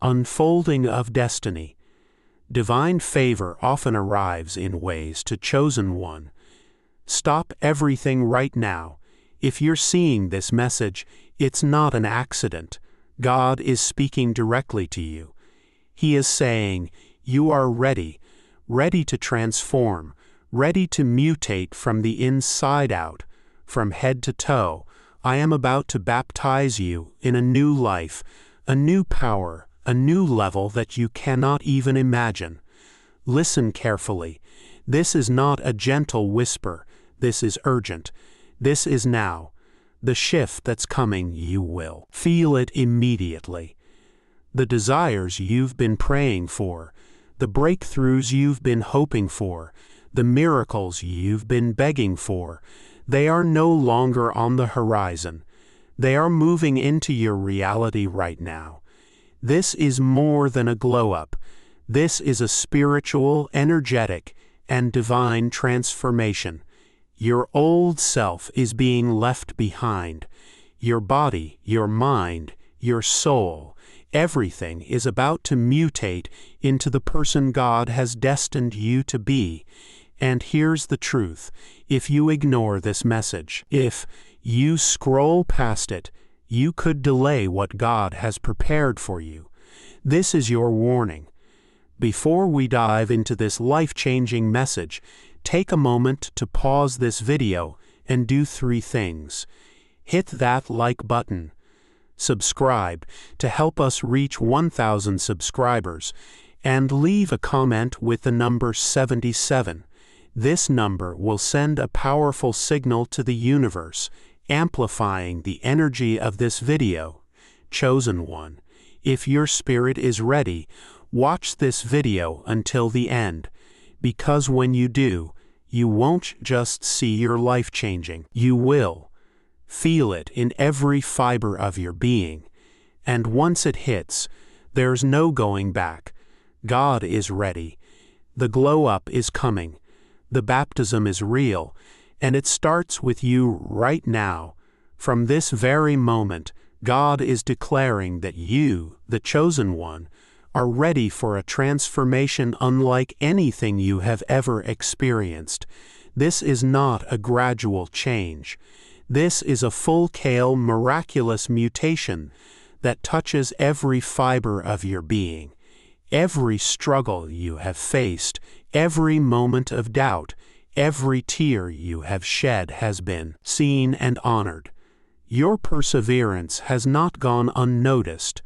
Unfolding of destiny. Divine favor often arrives in ways to chosen one. Stop everything right now. If you're seeing this message, it's not an accident. God is speaking directly to you. He is saying, you are ready, ready to transform, ready to mutate from the inside out, from head to toe. I am about to baptize you in a new life, a new power, a new level that you cannot even imagine. Listen carefully. This is not a gentle whisper. This is urgent. This is now. The shift that's coming, you will feel it immediately. The desires you've been praying for, the breakthroughs you've been hoping for, the miracles you've been begging for, they are no longer on the horizon. They are moving into your reality right now. This is more than a glow-up. This is a spiritual, energetic, and divine transformation. Your old self is being left behind. Your body, your mind, your soul, everything is about to mutate into the person God has destined you to be. And here's the truth. If you ignore this message, if you scroll past it, you could delay what God has prepared for you. This is your warning. Before we dive into this life-changing message, take a moment to pause this video and do 3 things. Hit that like button. Subscribe to help us reach 1,000 subscribers, and leave a comment with the number 77. This number will send a powerful signal to the universe, amplifying the energy of this video. Chosen one, if your spirit is ready, watch this video until the end, because when you do, you won't just see your life changing. You will feel it in every fiber of your being. And once it hits, there's no going back. God is ready. The glow-up is coming. The baptism is real, and it starts with you right now. From this very moment, God is declaring that you, the chosen one, are ready for a transformation unlike anything you have ever experienced. This is not a gradual change. This is a full-scale, miraculous mutation that touches every fiber of your being. Every struggle you have faced, every moment of doubt, every tear you have shed has been seen and honored. Your perseverance has not gone unnoticed.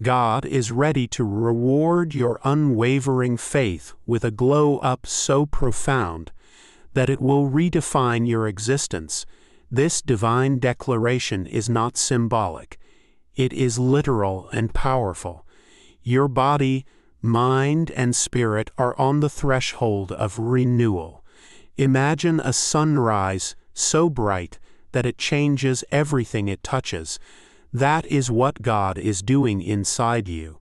God is ready to reward your unwavering faith with a glow-up so profound that it will redefine your existence. This divine declaration is not symbolic. It is literal and powerful. Your body, mind, and spirit are on the threshold of renewal. Imagine a sunrise so bright that it changes everything it touches. That is what God is doing inside you.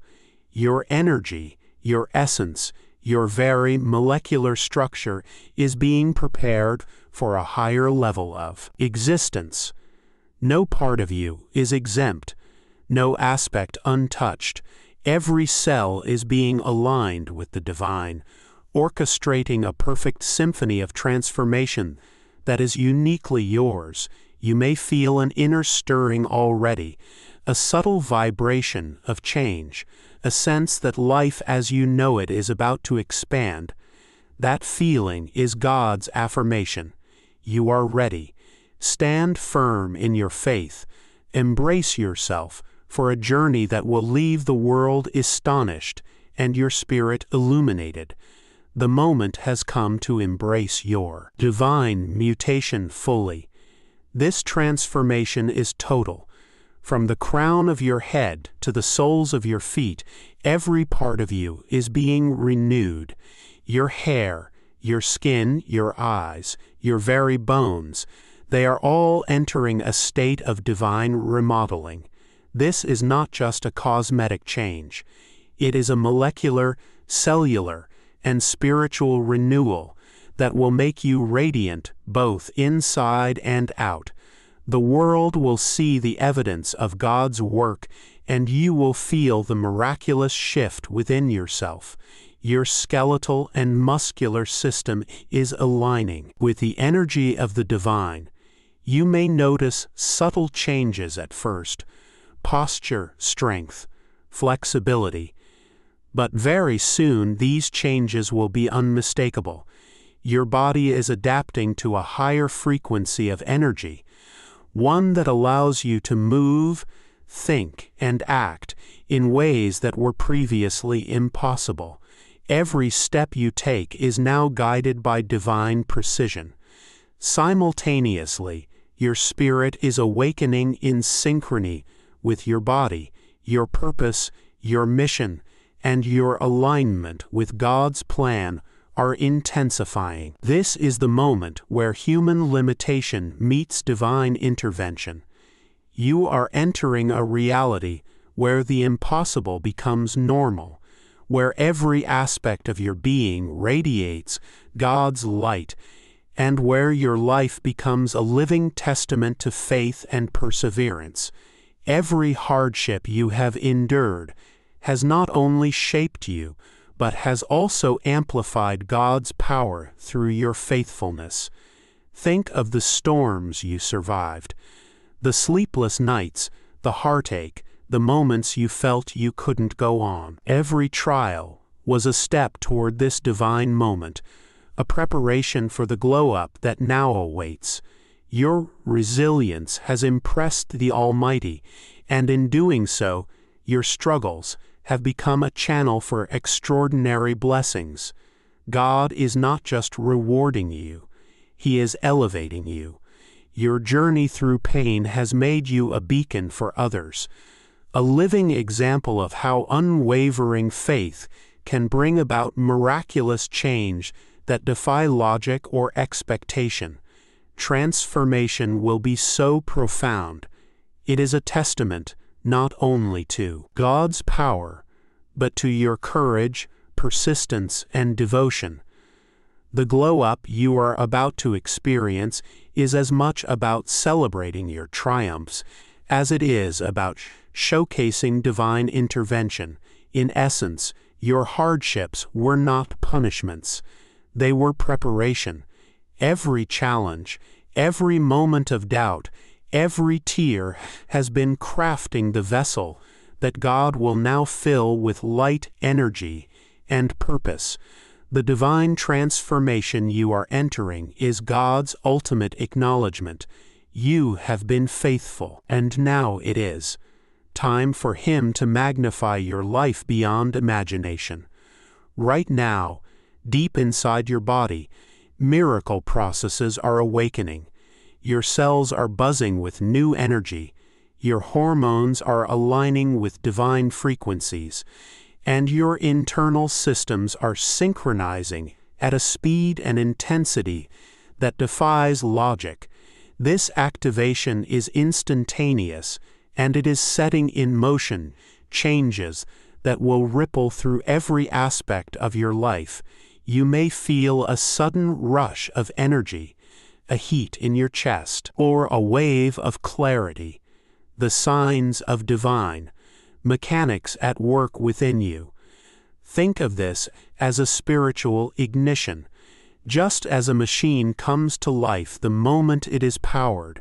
Your energy, your essence, your very molecular structure is being prepared for a higher level of existence. No part of you is exempt, no aspect untouched. Every cell is being aligned with the divine, orchestrating a perfect symphony of transformation that is uniquely yours. You may feel an inner stirring already, a subtle vibration of change, a sense that life as you know it is about to expand. That feeling is God's affirmation. You are ready. Stand firm in your faith. Embrace yourself for a journey that will leave the world astonished and your spirit illuminated. The moment has come to embrace your divine mutation fully. This transformation is total. From the crown of your head to the soles of your feet, every part of you is being renewed. Your hair, your skin, your eyes, your very bones, they are all entering a state of divine remodeling. This is not just a cosmetic change. It is a molecular, cellular, and spiritual renewal that will make you radiant both inside and out. The world will see the evidence of God's work and you will feel the miraculous shift within yourself. Your skeletal and muscular system is aligning with the energy of the divine. You may notice subtle changes at first: posture, strength, flexibility. But very soon these changes will be unmistakable. Your body is adapting to a higher frequency of energy, one that allows you to move, think, and act in ways that were previously impossible. Every step you take is now guided by divine precision. Simultaneously, your spirit is awakening in synchrony with your body, your purpose, your mission, and your alignment with God's plan are intensifying. This is the moment where human limitation meets divine intervention. You are entering a reality where the impossible becomes normal, where every aspect of your being radiates God's light, and where your life becomes a living testament to faith and perseverance. Every hardship you have endured has not only shaped you, but has also amplified God's power through your faithfulness. Think of the storms you survived, the sleepless nights, the heartache, the moments you felt you couldn't go on. Every trial was a step toward this divine moment, a preparation for the glow-up that now awaits. Your resilience has impressed the Almighty, and in doing so, your struggles have become a channel for extraordinary blessings. God is not just rewarding you, He is elevating you. Your journey through pain has made you a beacon for others, a living example of how unwavering faith can bring about miraculous change that defy logic or expectation. Transformation will be so profound. It is a testament not only to God's power, but to your courage, persistence, and devotion. The glow-up you are about to experience is as much about celebrating your triumphs as it is about showcasing divine intervention. In essence, your hardships were not punishments. They were preparation. Every challenge, every moment of doubt, every tear has been crafting the vessel that God will now fill with light, energy, and purpose. The divine transformation you are entering is God's ultimate acknowledgement. You have been faithful, and now it is time for Him to magnify your life beyond imagination. Right now, deep inside your body, miracle processes are awakening. Your cells are buzzing with new energy. Your hormones are aligning with divine frequencies, and your internal systems are synchronizing at a speed and intensity that defies logic. This activation is instantaneous, and it is setting in motion changes that will ripple through every aspect of your life. You may feel a sudden rush of energy, a heat in your chest, or a wave of clarity, the signs of divine mechanics at work within you. Think of this as a spiritual ignition. Just as a machine comes to life the moment it is powered,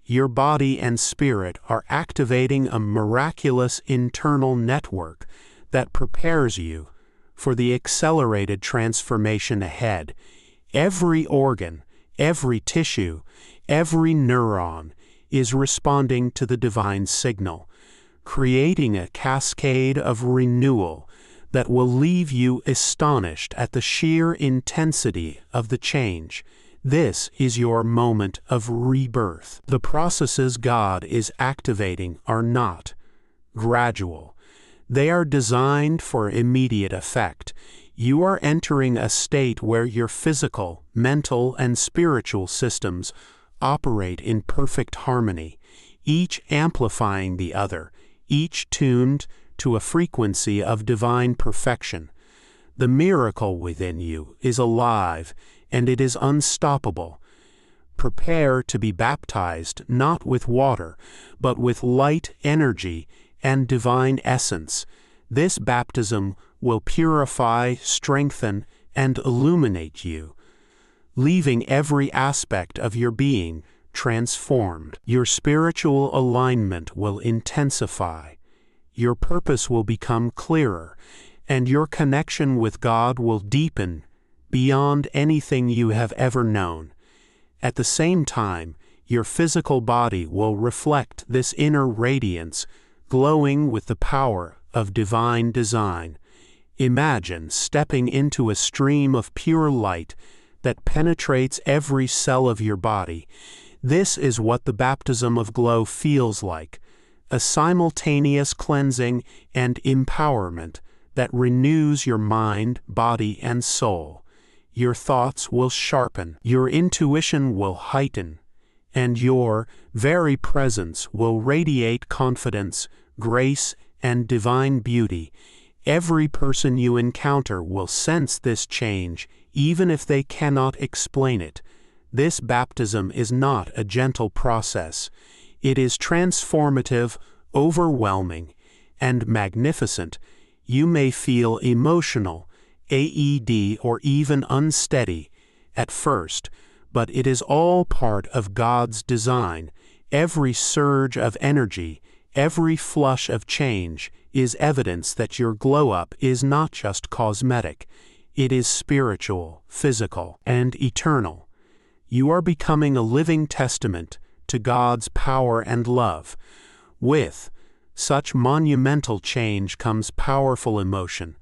your body and spirit are activating a miraculous internal network that prepares you for the accelerated transformation ahead. Every organ, every tissue, every neuron is responding to the divine signal, creating a cascade of renewal that will leave you astonished at the sheer intensity of the change. This is your moment of rebirth. The processes God is activating are not gradual. They are designed for immediate effect. You are entering a state where your physical, mental, and spiritual systems operate in perfect harmony, each amplifying the other, each tuned to a frequency of divine perfection. The miracle within you is alive, and it is unstoppable. Prepare to be baptized not with water, but with light energy and divine essence. This baptism will purify, strengthen, and illuminate you, leaving every aspect of your being transformed. Your spiritual alignment will intensify, your purpose will become clearer, and your connection with God will deepen beyond anything you have ever known. At the same time, your physical body will reflect this inner radiance, glowing with the power of divine design. Imagine stepping into a stream of pure light that penetrates every cell of your body. This is what the baptism of glow feels like, a simultaneous cleansing and empowerment that renews your mind, body, and soul. Your thoughts will sharpen, your intuition will heighten, and your very presence will radiate confidence, grace, and divine beauty. Every person you encounter will sense this change, even if they cannot explain it. This baptism is not a gentle process. It is transformative, overwhelming, and magnificent. You may feel emotional, AED, or even unsteady at first, but it is all part of God's design. Every surge of energy, every flush of change is evidence that your glow-up is not just cosmetic. It is spiritual, physical, and eternal. You are becoming a living testament to God's power and love. With such monumental change comes powerful emotion.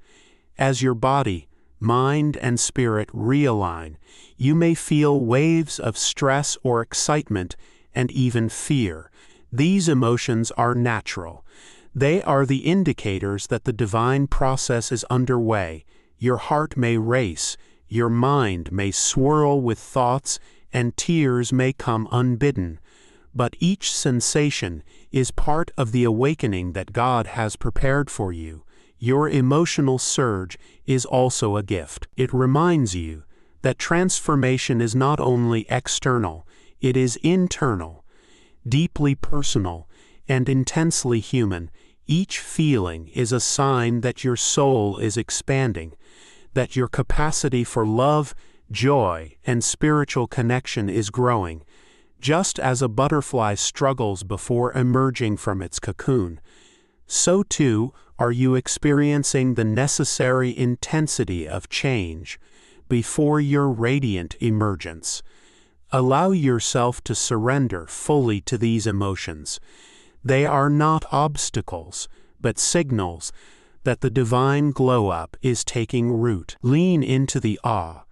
As your body, mind, and spirit realign, you may feel waves of stress or excitement and even fear. These emotions are natural. They are the indicators that the divine process is underway. Your heart may race, your mind may swirl with thoughts, and tears may come unbidden. But each sensation is part of the awakening that God has prepared for you. Your emotional surge is also a gift. It reminds you that transformation is not only external, it is internal, deeply personal, and intensely human. Each feeling is a sign that your soul is expanding, that your capacity for love, joy, and spiritual connection is growing. Just as a butterfly struggles before emerging from its cocoon, so too are you experiencing the necessary intensity of change before your radiant emergence. Allow yourself to surrender fully to these emotions. They are not obstacles, but signals that the divine glow-up is taking root. Lean into the awe,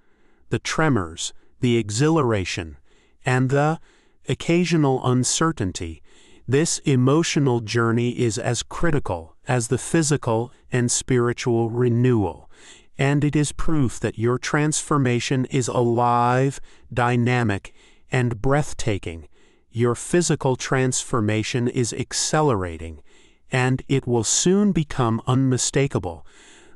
the tremors, the exhilaration, and the occasional uncertainty. This emotional journey is as critical as the physical and spiritual renewal, and it is proof that your transformation is alive, dynamic, and breathtaking. Your physical transformation is accelerating, and it will soon become unmistakable.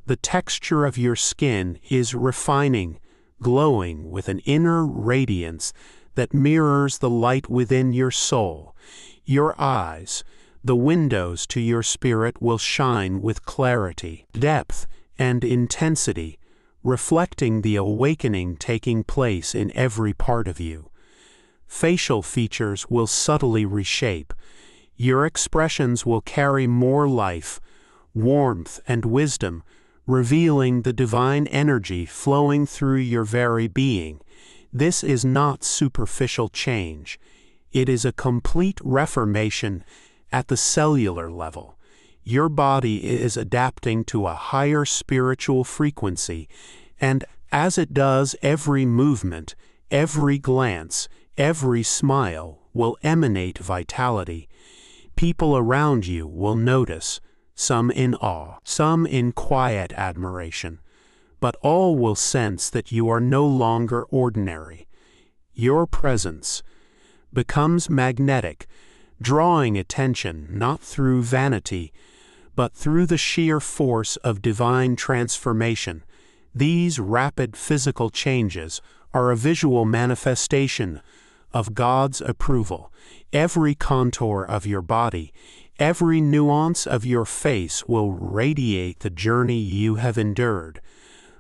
The texture of your skin is refining, glowing with an inner radiance that mirrors the light within your soul. Your eyes, the windows to your spirit, will shine with clarity, depth, and intensity, reflecting the awakening taking place in every part of you. Facial features will subtly reshape. Your expressions will carry more life, warmth, and wisdom, revealing the divine energy flowing through your very being. This is not superficial change. It is a complete reformation at the cellular level. Your body is adapting to a higher spiritual frequency, and as it does, every movement, every glance, every smile will emanate vitality. People around you will notice, some in awe, some in quiet admiration, but all will sense that you are no longer ordinary. Your presence becomes magnetic, drawing attention not through vanity, but through the sheer force of divine transformation. These rapid physical changes are a visual manifestation of God's approval. Every contour of your body, Every nuance of your face will radiate the journey you have endured,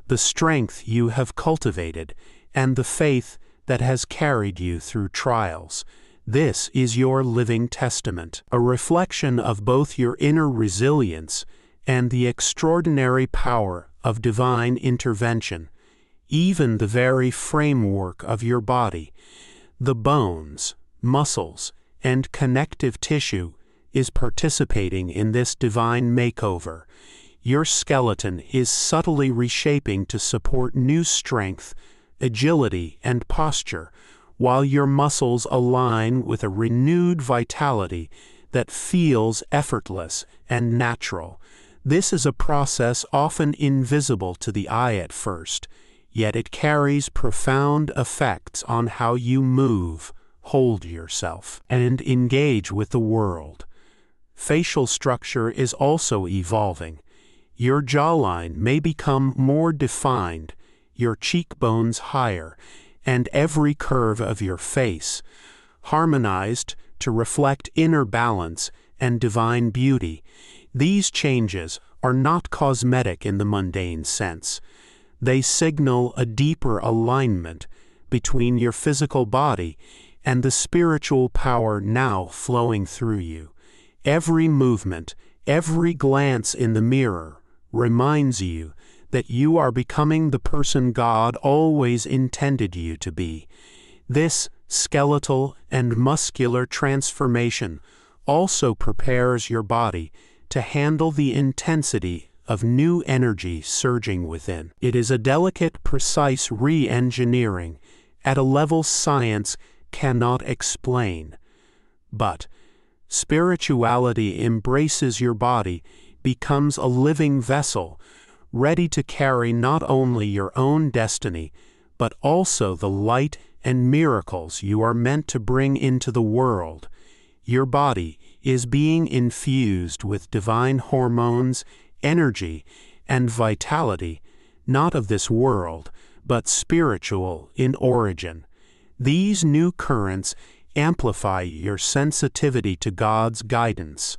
the strength you have cultivated, and the faith that has carried you through trials. This is your living testament, a reflection of both your inner resilience and the extraordinary power of divine intervention. Even the very framework of your body, the bones, muscles, and connective tissue, is participating in this divine makeover. Your skeleton is subtly reshaping to support new strength, agility, and posture, while your muscles align with a renewed vitality that feels effortless and natural. This is a process often invisible to the eye at first, yet it carries profound effects on how you move, hold yourself, and engage with the world. Facial structure is also evolving. Your jawline may become more defined, your cheekbones higher, and every curve of your face harmonized to reflect inner balance and divine beauty. These changes are not cosmetic in the mundane sense. They signal a deeper alignment between your physical body and the spiritual power now flowing through you. Every movement, every glance in the mirror reminds you that you are becoming the person God always intended you to be. This skeletal and muscular transformation also prepares your body to handle the intensity of new energy surging within. It is a delicate, precise re-engineering at a level science cannot explain. But spirituality embraces your body, becomes a living vessel, ready to carry not only your own destiny, but also the light and miracles you are meant to bring into the world. Your body is being infused with divine hormones, energy, and vitality, not of this world, but spiritual in origin. These new currents amplify your sensitivity to God's guidance,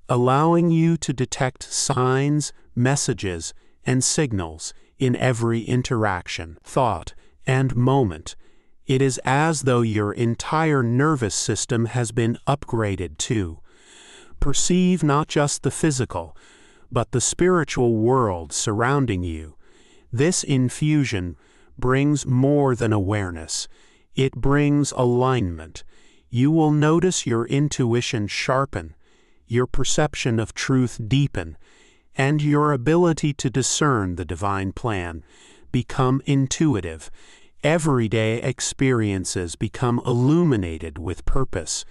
allowing you to detect signs, messages, and signals in every interaction, thought, and moment. It is as though your entire nervous system has been upgraded to perceive not just the physical, but the spiritual world surrounding you. This infusion brings more than awareness. It brings alignment. You will notice your intuition sharpen, your perception of truth deepen, and your ability to discern the divine plan become intuitive. Everyday experiences become illuminated with purpose,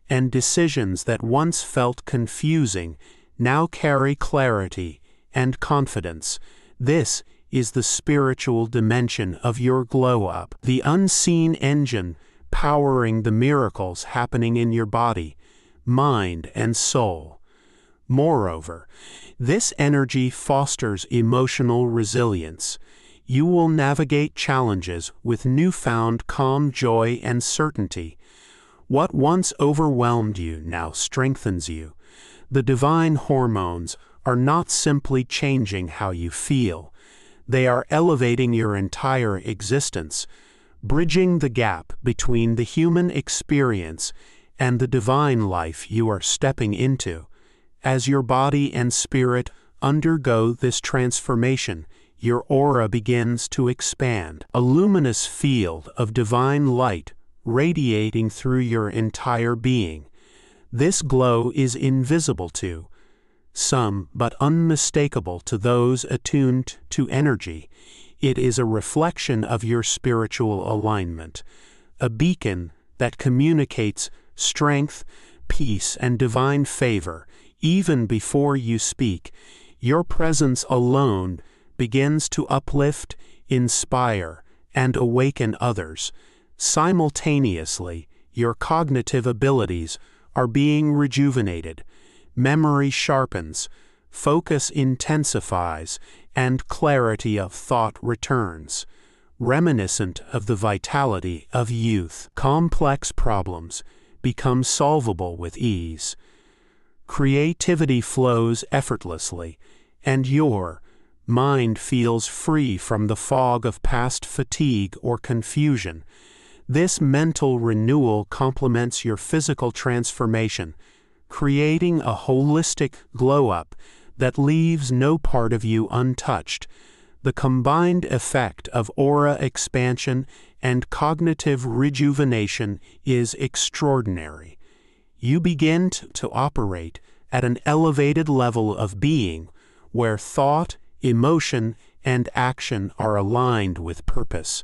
and decisions that once felt confusing now carry clarity and confidence. This is the spiritual dimension of your glow-up, the unseen engine powering the miracles happening in your body, mind, and soul. Moreover, this energy fosters emotional resilience. You will navigate challenges with newfound calm, joy, and certainty. What once overwhelmed you now strengthens you. The divine hormones are not simply changing how you feel. They are elevating your entire existence, bridging the gap between the human experience and the divine life you are stepping into. As your body and spirit undergo this transformation, your aura begins to expand, a luminous field of divine light radiating through your entire being. This glow is invisible to some, but unmistakable to those attuned to energy. It is a reflection of your spiritual alignment, a beacon that communicates strength, peace, and divine favor. Even before you speak, your presence alone begins to uplift, inspire, and awaken others. Simultaneously, your cognitive abilities are being rejuvenated. Memory sharpens, focus intensifies, and clarity of thought returns, reminiscent of the vitality of youth. Complex problems become solvable with ease. Creativity flows effortlessly, and your mind feels free from the fog of past fatigue or confusion. This mental renewal complements your physical transformation, creating a holistic glow-up that leaves no part of you untouched. The combined effect of aura expansion and cognitive rejuvenation is extraordinary. You begin to operate at an elevated level of being, where thought, emotion, and action are aligned with purpose.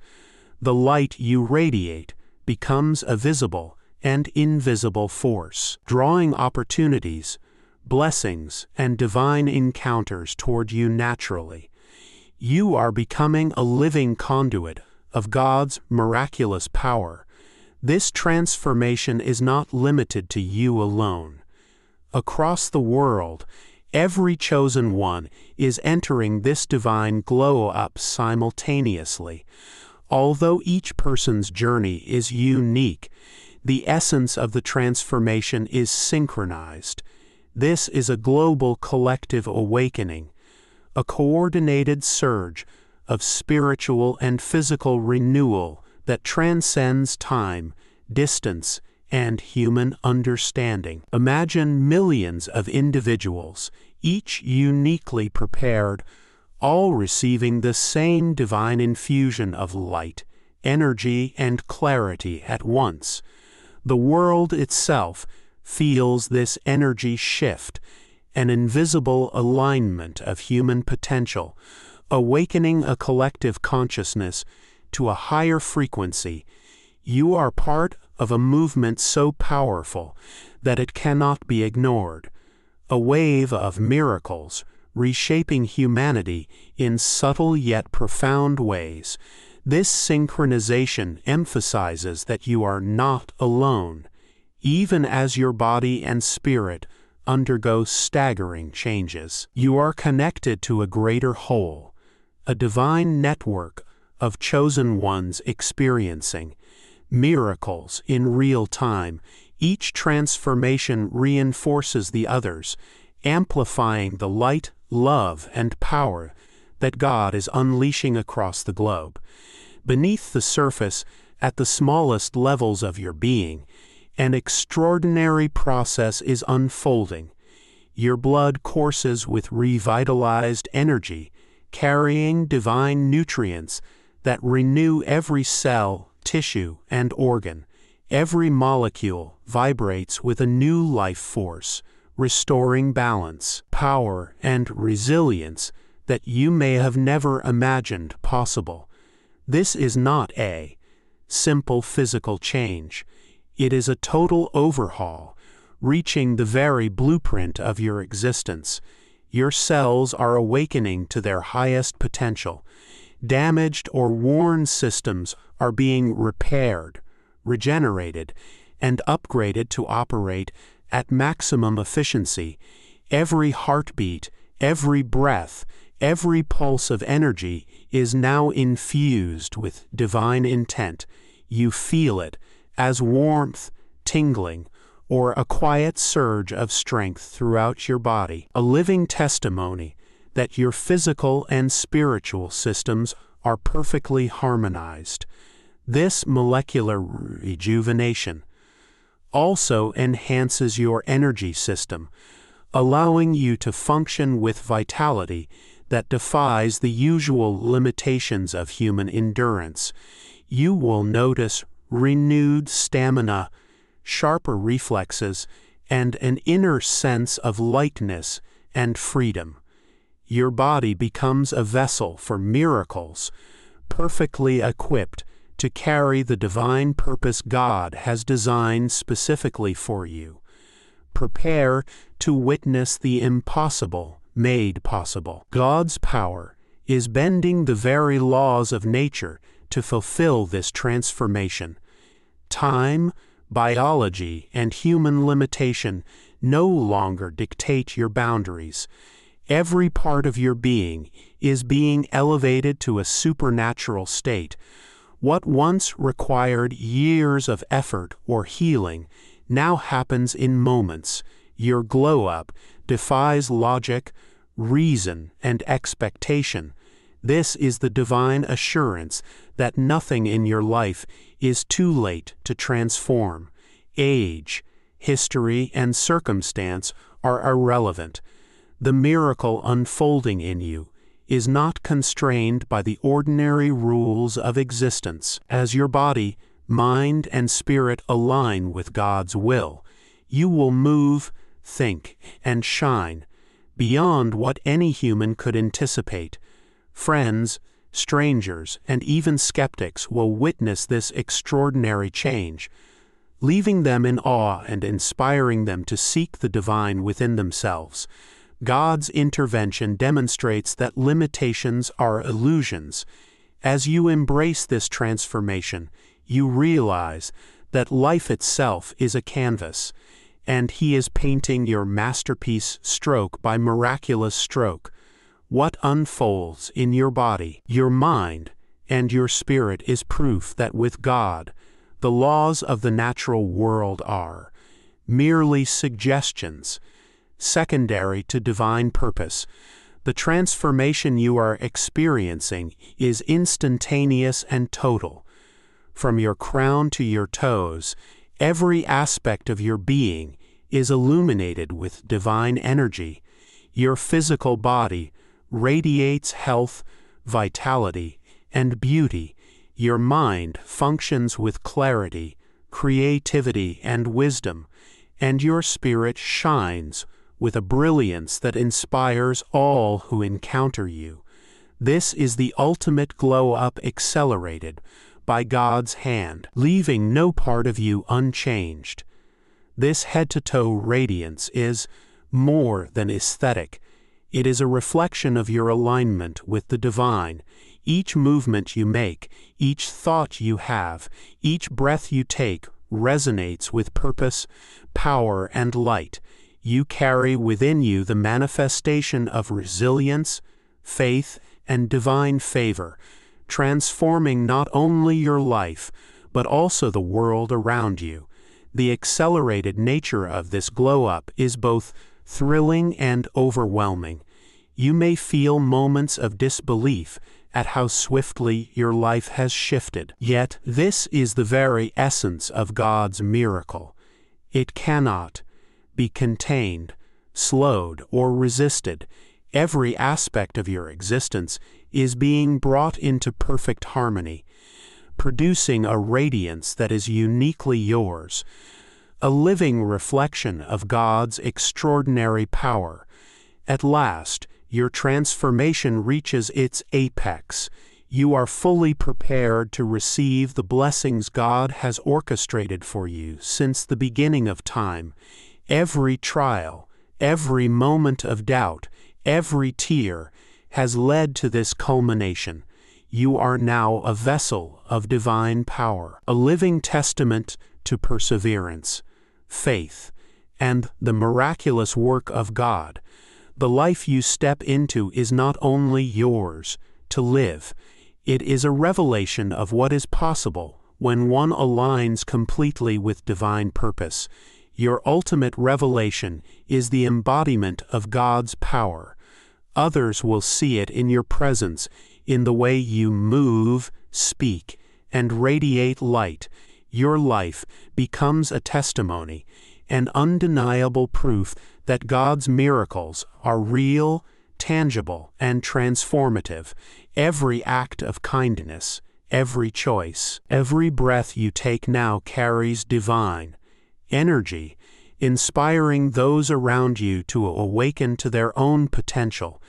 The light you radiate becomes a visible and invisible force, drawing opportunities, blessings, and divine encounters toward you naturally. You are becoming a living conduit of God's miraculous power. This transformation is not limited to you alone. Across the world, every chosen one is entering this divine glow-up simultaneously. Although each person's journey is unique, the essence of the transformation is synchronized. This is a global collective awakening, a coordinated surge of spiritual and physical renewal that transcends time, distance, and human understanding. Imagine millions of individuals, each uniquely prepared, all receiving the same divine infusion of light, energy, and clarity at once. The world itself feels this energy shift, an invisible alignment of human potential, awakening a collective consciousness to a higher frequency. You are part of a movement so powerful that it cannot be ignored, a wave of miracles reshaping humanity in subtle yet profound ways. This synchronization emphasizes that you are not alone, even as your body and spirit undergo staggering changes. You are connected to a greater whole, a divine network of chosen ones experiencing miracles in real time. Each transformation reinforces the others, amplifying the light, love, and power that God is unleashing across the globe. Beneath the surface, at the smallest levels of your being, an extraordinary process is unfolding. Your blood courses with revitalized energy, carrying divine nutrients that renew every cell, tissue, and organ. Every molecule vibrates with a new life force, restoring balance, power, and resilience that you may have never imagined possible. This is not a simple physical change. It is a total overhaul, reaching the very blueprint of your existence. Your cells are awakening to their highest potential. Damaged or worn systems are being repaired, regenerated, and upgraded to operate at maximum efficiency. Every heartbeat, every breath, every pulse of energy is now infused with divine intent. You feel it as warmth, tingling, or a quiet surge of strength throughout your body, a living testimony that your physical and spiritual systems are perfectly harmonized. This molecular rejuvenation also enhances your energy system, allowing you to function with vitality that defies the usual limitations of human endurance. You will notice renewed stamina, sharper reflexes, and an inner sense of lightness and freedom. Your body becomes a vessel for miracles, perfectly equipped to carry the divine purpose God has designed specifically for you. Prepare to witness the impossible made possible. God's power is bending the very laws of nature to fulfill this transformation. Time, biology, and human limitation no longer dictate your boundaries. Every part of your being is being elevated to a supernatural state. What once required years of effort or healing now happens in moments. Your glow-up defies logic, reason, and expectation. This is the divine assurance that nothing in your life is too late to transform. Age, history, and circumstance are irrelevant. The miracle unfolding in you is not constrained by the ordinary rules of existence. As your body, mind, and spirit align with God's will, you will move, think, and shine beyond what any human could anticipate. Friends, strangers, and even skeptics will witness this extraordinary change, leaving them in awe and inspiring them to seek the divine within themselves. God's intervention demonstrates that limitations are illusions. As you embrace this transformation, you realize that life itself is a canvas, and He is painting your masterpiece stroke by miraculous stroke. What unfolds in your body, your mind, and your spirit is proof that with God, the laws of the natural world are merely suggestions, secondary to divine purpose. The transformation you are experiencing is instantaneous and total. From your crown to your toes, every aspect of your being is illuminated with divine energy. Your physical body radiates health, vitality, and beauty. Your mind functions with clarity, creativity, and wisdom, and your spirit shines with a brilliance that inspires all who encounter you. This is the ultimate glow-up accelerated by God's hand, leaving no part of you unchanged. This head-to-toe radiance is more than aesthetic. It is a reflection of your alignment with the divine. Each movement you make, each thought you have, each breath you take resonates with purpose, power, and light. You carry within you the manifestation of resilience, faith, and divine favor, transforming not only your life, but also the world around you. The accelerated nature of this glow-up is both thrilling and overwhelming. You may feel moments of disbelief at how swiftly your life has shifted. Yet, this is the very essence of God's miracle. It cannot be contained, slowed, or resisted. Every aspect of your existence is being brought into perfect harmony, producing a radiance that is uniquely yours, a living reflection of God's extraordinary power. At last, your transformation reaches its apex. You are fully prepared to receive the blessings God has orchestrated for you since the beginning of time. Every trial, every moment of doubt, every tear has led to this culmination. You are now a vessel of divine power, a living testament to perseverance, faith, and the miraculous work of God. The life you step into is not only yours to live, it is a revelation of what is possible when one aligns completely with divine purpose. Your ultimate revelation is the embodiment of God's power. Others will see it in your presence, in the way you move, speak, and radiate light. Your life becomes a testimony, an undeniable proof that God's miracles are real, tangible, and transformative. Every act of kindness, every choice, every breath you take now carries divine energy, inspiring those around you to awaken to their own potential.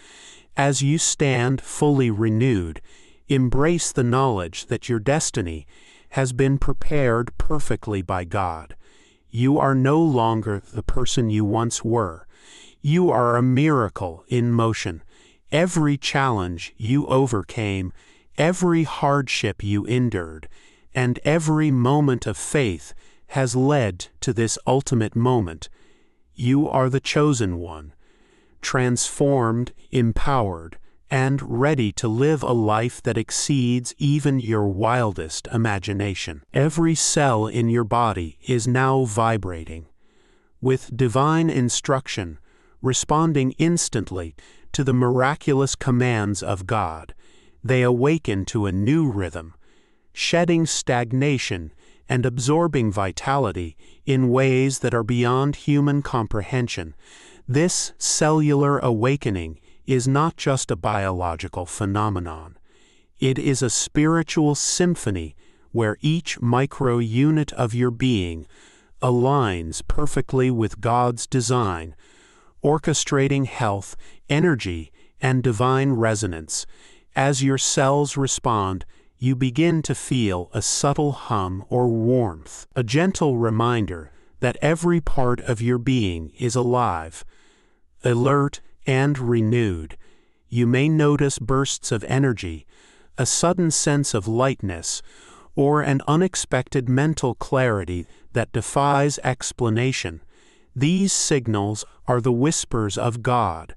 As you stand fully renewed, embrace the knowledge that your destiny has been prepared perfectly by God. You are no longer the person you once were. You are a miracle in motion. Every challenge you overcame, every hardship you endured, and every moment of faith has led to this ultimate moment. You are the chosen one, transformed, empowered, and ready to live a life that exceeds even your wildest imagination. Every cell in your body is now vibrating with divine instruction, responding instantly to the miraculous commands of God. They awaken to a new rhythm, shedding stagnation and absorbing vitality in ways that are beyond human comprehension. This cellular awakening is not just a biological phenomenon. It is a spiritual symphony where each micro-unit of your being aligns perfectly with God's design, orchestrating health, energy, and divine resonance. As your cells respond, you begin to feel a subtle hum or warmth, a gentle reminder that every part of your being is alive, alert, and renewed. You may notice bursts of energy, a sudden sense of lightness, or an unexpected mental clarity that defies explanation. These signals are the whispers of God,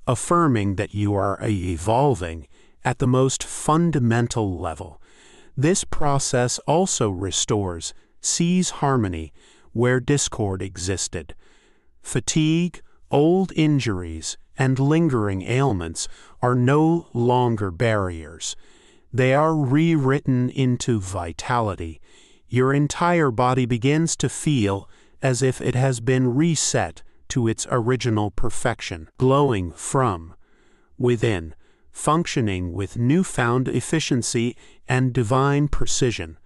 affirming that you are evolving at the most fundamental level. This process also restores, sees harmony where discord existed. Fatigue, old injuries, and lingering ailments are no longer barriers. They are rewritten into vitality. Your entire body begins to feel as if it has been reset to its original perfection, glowing from within, functioning with newfound efficiency and divine precision.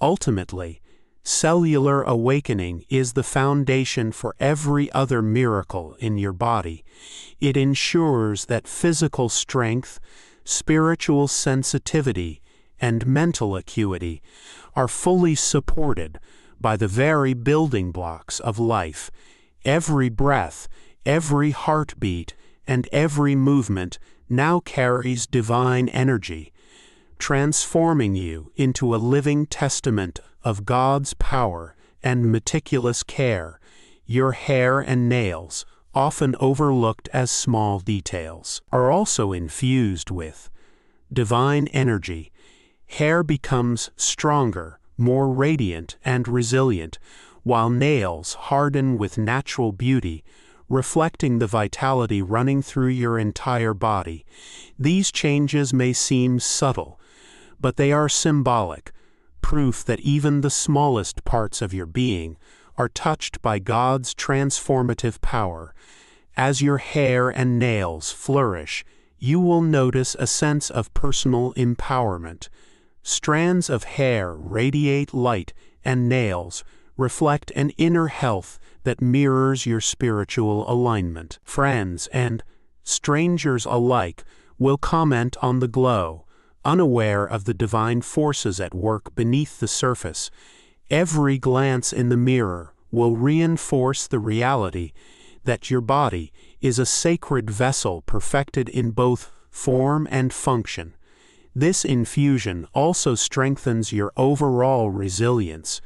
Ultimately, cellular awakening is the foundation for every other miracle in your body. It ensures that physical strength, spiritual sensitivity, and mental acuity are fully supported by the very building blocks of life. Every breath, every heartbeat, and every movement now carries divine energy, transforming you into a living testament of God's power and meticulous care. Your hair and nails, often overlooked as small details, are also infused with divine energy. Hair becomes stronger, more radiant and resilient, while nails harden with natural beauty, reflecting the vitality running through your entire body. These changes may seem subtle, but they are symbolic, proof that even the smallest parts of your being are touched by God's transformative power. As your hair and nails flourish, you will notice a sense of personal empowerment. Strands of hair radiate light, and nails reflect an inner health that mirrors your spiritual alignment. Friends and strangers alike will comment on the glow, unaware of the divine forces at work beneath the surface. Every glance in the mirror will reinforce the reality that your body is a sacred vessel perfected in both form and function. This infusion also strengthens your overall resilience.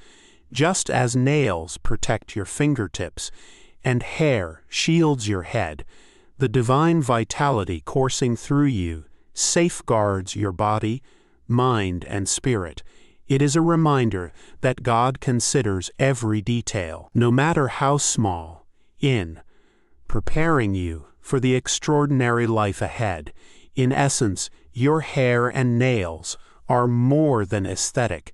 Just as nails protect your fingertips and hair shields your head, the divine vitality coursing through you safeguards your body, mind, and spirit. It is a reminder that God considers every detail, no matter how small, in preparing you for the extraordinary life ahead. In essence, your hair and nails are more than aesthetic.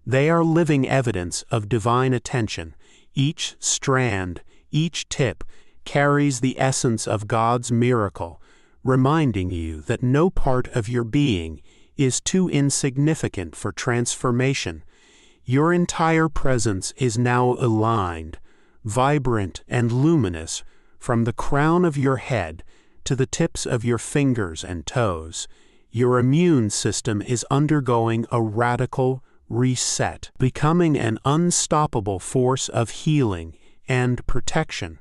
They are living evidence of divine attention. Each strand, each tip, carries the essence of God's miracle, reminding you that no part of your being is too insignificant for transformation. Your entire presence is now aligned, vibrant and luminous, from the crown of your head to the tips of your fingers and toes. Your immune system is undergoing a radical reset, becoming an unstoppable force of healing and protection.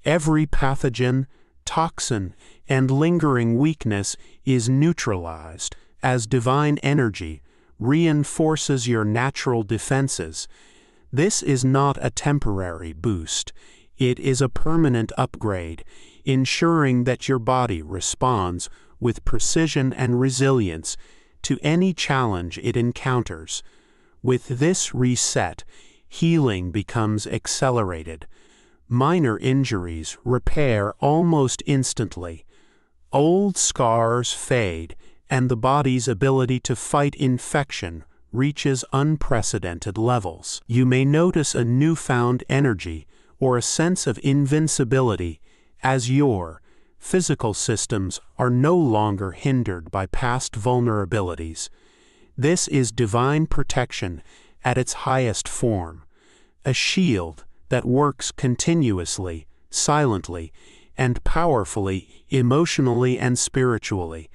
Every pathogen, toxin, and lingering weakness is neutralized as divine energy reinforces your natural defenses. This is not a temporary boost. It is a permanent upgrade, ensuring that your body responds with precision and resilience to any challenge it encounters. With this reset, healing becomes accelerated. Minor injuries repair almost instantly. Old scars fade, and the body's ability to fight infection reaches unprecedented levels. You may notice a newfound energy or a sense of invincibility as your physical systems are no longer hindered by past vulnerabilities. This is divine protection at its highest form, a shield that works continuously, silently, and powerfully, emotionally and spiritually.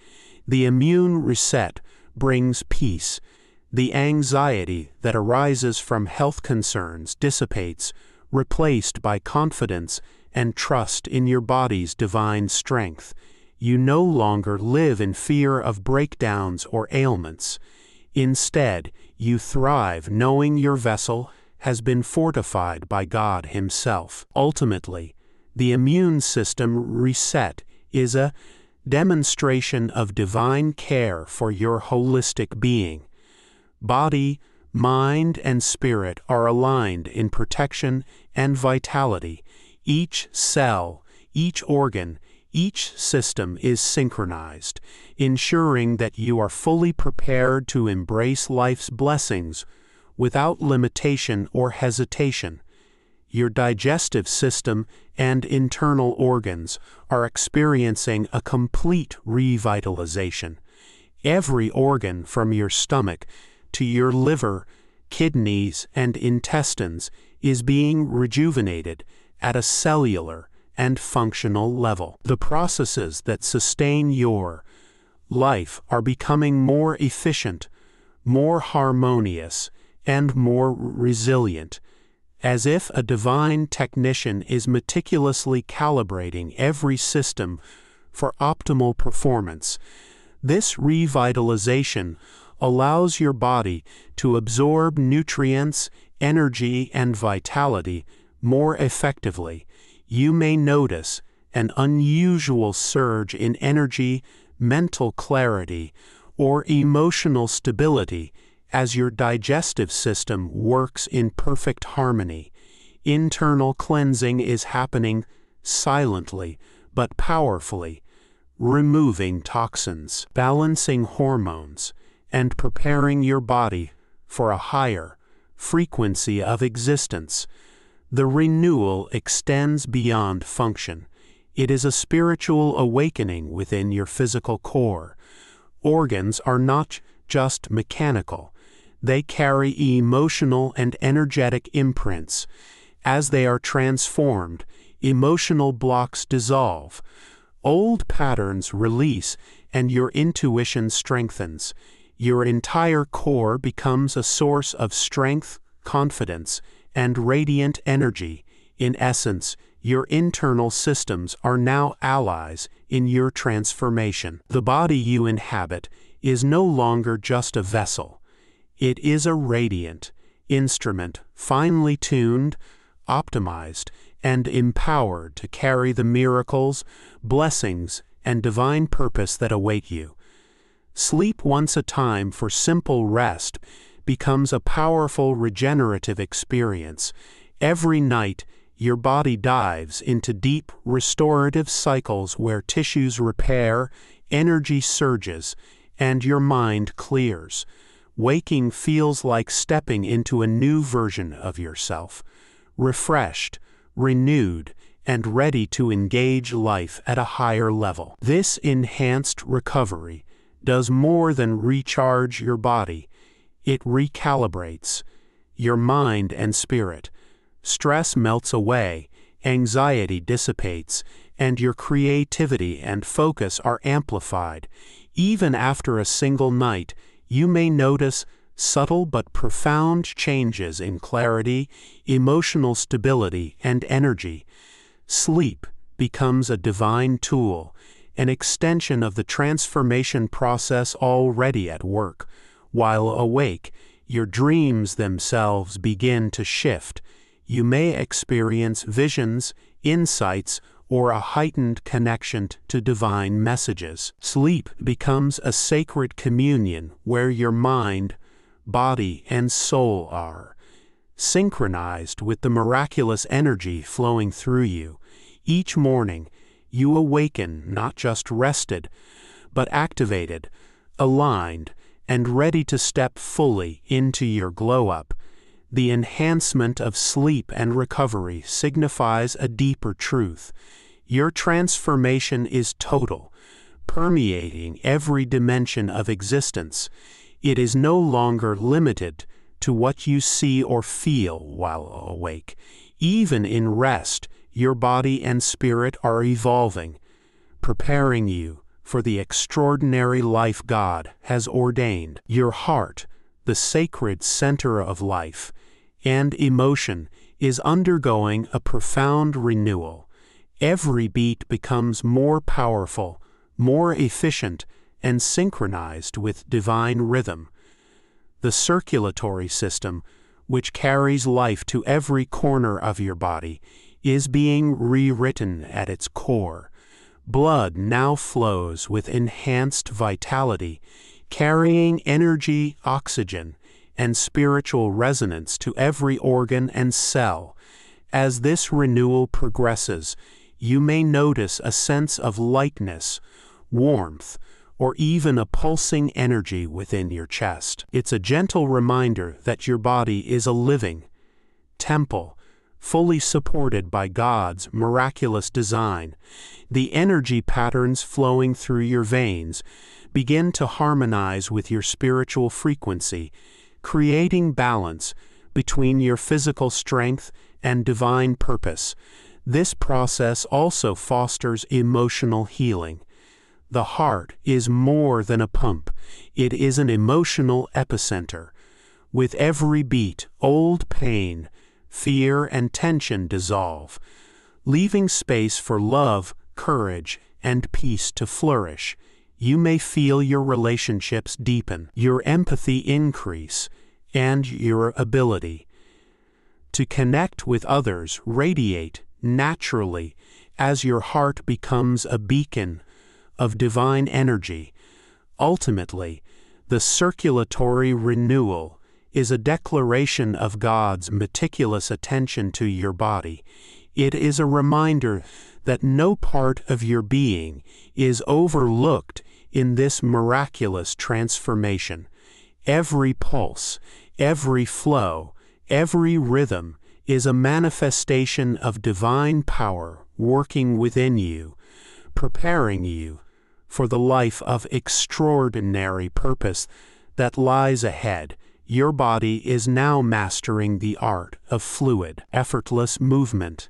The immune reset brings peace. The anxiety that arises from health concerns dissipates, replaced by confidence and trust in your body's divine strength. You no longer live in fear of breakdowns or ailments. Instead, you thrive knowing your vessel has been fortified by God Himself. Ultimately, the immune system reset is a demonstration of divine care for your holistic being. Body, mind, and spirit are aligned in protection and vitality. Each cell, each organ, each system is synchronized, ensuring that you are fully prepared to embrace life's blessings without limitation or hesitation. Your digestive system and internal organs are experiencing a complete revitalization. Every organ from your stomach to your liver, kidneys, and intestines is being rejuvenated at a cellular and functional level. The processes that sustain your life are becoming more efficient, more harmonious, and more resilient, as if a divine technician is meticulously calibrating every system for optimal performance. This revitalization allows your body to absorb nutrients, energy, and vitality more effectively. You may notice an unusual surge in energy, mental clarity, or emotional stability as your digestive system works in perfect harmony. Internal cleansing is happening silently but powerfully, removing toxins, balancing hormones, and preparing your body for a higher frequency of existence. The renewal extends beyond function. It is a spiritual awakening within your physical core. Organs are not just mechanical. They carry emotional and energetic imprints. As they are transformed, emotional blocks dissolve, old patterns release, and your intuition strengthens. Your entire core becomes a source of strength, confidence, and radiant energy. In essence, your internal systems are now allies in your transformation. The body you inhabit is no longer just a vessel. It is a radiant instrument, finely tuned, optimized, and empowered to carry the miracles, blessings, and divine purpose that await you. Sleep once a time for simple rest becomes a powerful regenerative experience. Every night, your body dives into deep restorative cycles where tissues repair, energy surges, and your mind clears. Waking feels like stepping into a new version of yourself, refreshed, renewed, and ready to engage life at a higher level. This enhanced recovery does more than recharge your body. It recalibrates your mind and spirit. Stress melts away, anxiety dissipates, and your creativity and focus are amplified. Even after a single night, you may notice subtle but profound changes in clarity, emotional stability, and energy. Sleep becomes a divine tool, an extension of the transformation process already at work. While awake, your dreams themselves begin to shift. You may experience visions, insights, or a heightened connection to divine messages. Sleep becomes a sacred communion where your mind, body, and soul are synchronized with the miraculous energy flowing through you. Each morning, you awaken not just rested, but activated, aligned, and ready to step fully into your glow-up. The enhancement of sleep and recovery signifies a deeper truth. Your transformation is total, permeating every dimension of existence. It is no longer limited to what you see or feel while awake. Even in rest, your body and spirit are evolving, preparing you for the extraordinary life God has ordained. Your heart, the sacred center of life and emotion, is undergoing a profound renewal. Every beat becomes more powerful, more efficient, and synchronized with divine rhythm. The circulatory system, which carries life to every corner of your body, is being rewritten at its core. Blood now flows with enhanced vitality, carrying energy, oxygen, and spiritual resonance to every organ and cell. As this renewal progresses, you may notice a sense of lightness, warmth, or even a pulsing energy within your chest. It's a gentle reminder that your body is a living temple, fully supported by God's miraculous design. The energy patterns flowing through your veins begin to harmonize with your spiritual frequency, creating balance between your physical strength and divine purpose. This process also fosters emotional healing. The heart is more than a pump. It is an emotional epicenter. With every beat, old pain, fear, and tension dissolve, leaving space for love, courage, and peace to flourish. You may feel your relationships deepen, your empathy increase, and your ability to connect with others radiate naturally as your heart becomes a beacon of divine energy. Ultimately, the circulatory renewal is a declaration of God's meticulous attention to your body. It is a reminder that no part of your being is overlooked in this miraculous transformation. Every pulse, every flow, every rhythm is a manifestation of divine power working within you, preparing you for the life of extraordinary purpose that lies ahead. Your body is now mastering the art of fluid, effortless movement.